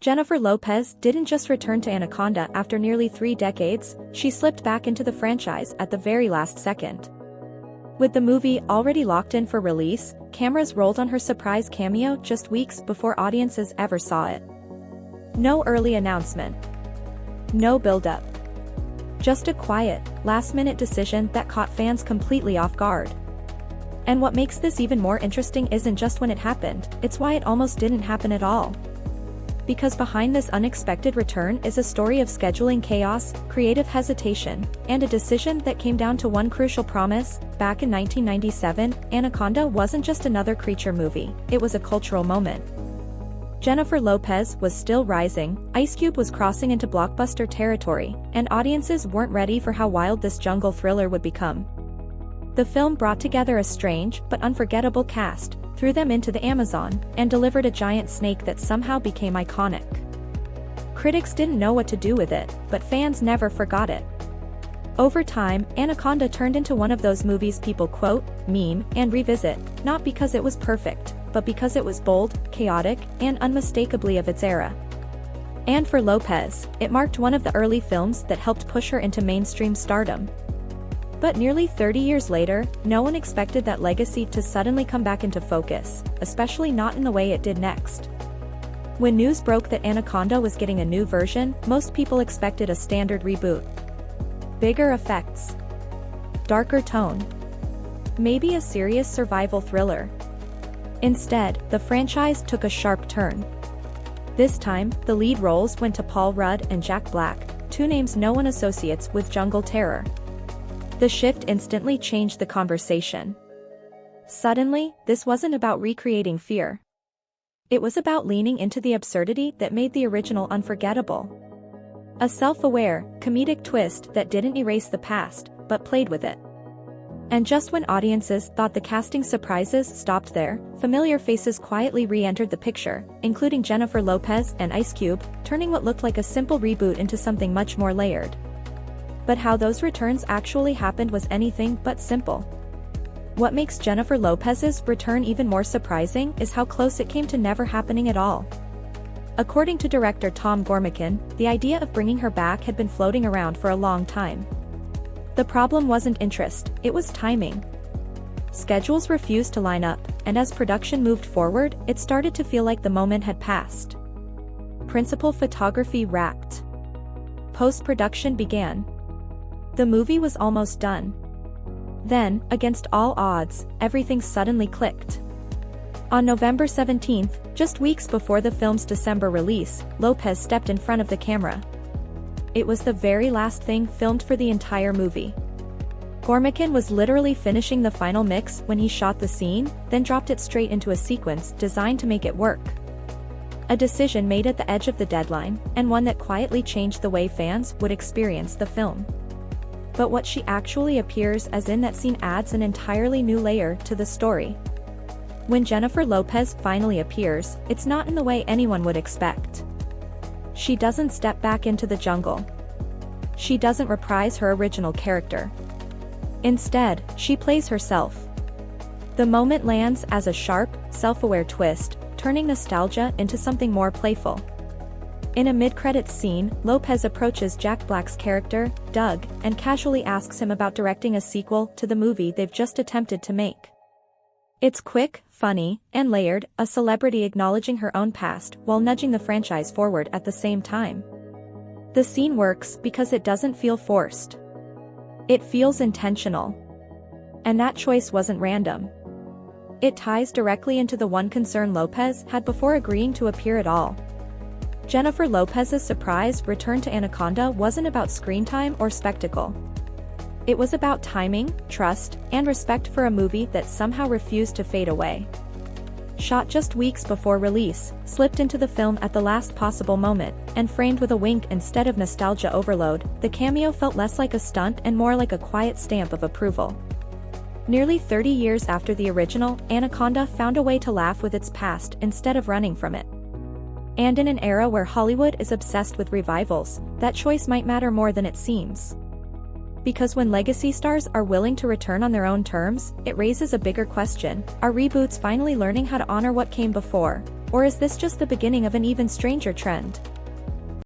Jennifer Lopez didn't just return to Anaconda after nearly 3 decades, she slipped back into the franchise at the very last second. With the movie already locked in for release, cameras rolled on her surprise cameo just weeks before audiences ever saw it. No early announcement. No build-up. Just a quiet, last-minute decision that caught fans completely off guard. And what makes this even more interesting isn't just when it happened, it's why it almost didn't happen at all. Because behind this unexpected return is a story of scheduling chaos, creative hesitation, and a decision that came down to one crucial promise. Back in 1997, Anaconda wasn't just another creature movie, it was a cultural moment. Jennifer Lopez was still rising, Ice Cube was crossing into blockbuster territory, and audiences weren't ready for how wild this jungle thriller would become. The film brought together a strange but unforgettable cast, threw them into the Amazon, and delivered a giant snake that somehow became iconic. Critics didn't know what to do with it, but fans never forgot it. Over time, Anaconda turned into one of those movies people quote, meme, and revisit, not because it was perfect, but because it was bold, chaotic, and unmistakably of its era. And for Lopez, it marked one of the early films that helped push her into mainstream stardom. But nearly 30 years later, no one expected that legacy to suddenly come back into focus, especially not in the way it did next. When news broke that Anaconda was getting a new version, most people expected a standard reboot. Bigger effects. Darker tone. Maybe a serious survival thriller. Instead, the franchise took a sharp turn. This time, the lead roles went to Paul Rudd and Jack Black, two names no one associates with jungle terror. The shift instantly changed the conversation. Suddenly, this wasn't about recreating fear. It was about leaning into the absurdity that made the original unforgettable. A self-aware, comedic twist that didn't erase the past, but played with it. And just when audiences thought the casting surprises stopped there, familiar faces quietly re-entered the picture, including Jennifer Lopez and Ice Cube, turning what looked like a simple reboot into something much more layered. But how those returns actually happened was anything but simple. What makes Jennifer Lopez's return even more surprising is how close it came to never happening at all. According to director Tom Gormican, the idea of bringing her back had been floating around for a long time. The problem wasn't interest, it was timing. Schedules refused to line up, and as production moved forward, it started to feel like the moment had passed. Principal photography wrapped. Post-production began. The movie was almost done. Then, against all odds, everything suddenly clicked. On November 17th, just weeks before the film's December release, Lopez stepped in front of the camera. It was the very last thing filmed for the entire movie. Gormican was literally finishing the final mix when he shot the scene, then dropped it straight into a sequence designed to make it work. A decision made at the edge of the deadline, and one that quietly changed the way fans would experience the film. But what she actually appears as in that scene adds an entirely new layer to the story. When Jennifer Lopez finally appears, it's not in the way anyone would expect. She doesn't step back into the jungle. She doesn't reprise her original character. Instead, she plays herself. The moment lands as a sharp, self-aware twist, turning nostalgia into something more playful. In a mid-credits scene, Lopez approaches Jack Black's character, Doug, and casually asks him about directing a sequel to the movie they've just attempted to make. It's quick, funny, and layered, a celebrity acknowledging her own past while nudging the franchise forward at the same time. The scene works because it doesn't feel forced. It feels intentional. And that choice wasn't random. It ties directly into the one concern Lopez had before agreeing to appear at all. Jennifer Lopez's surprise return to Anaconda wasn't about screen time or spectacle. It was about timing, trust, and respect for a movie that somehow refused to fade away. Shot just weeks before release, slipped into the film at the last possible moment, and framed with a wink instead of nostalgia overload, the cameo felt less like a stunt and more like a quiet stamp of approval. Nearly 30 years after the original, Anaconda found a way to laugh with its past instead of running from it. And in an era where Hollywood is obsessed with revivals, that choice might matter more than it seems. Because when legacy stars are willing to return on their own terms, it raises a bigger question: are reboots finally learning how to honor what came before? Or is this just the beginning of an even stranger trend?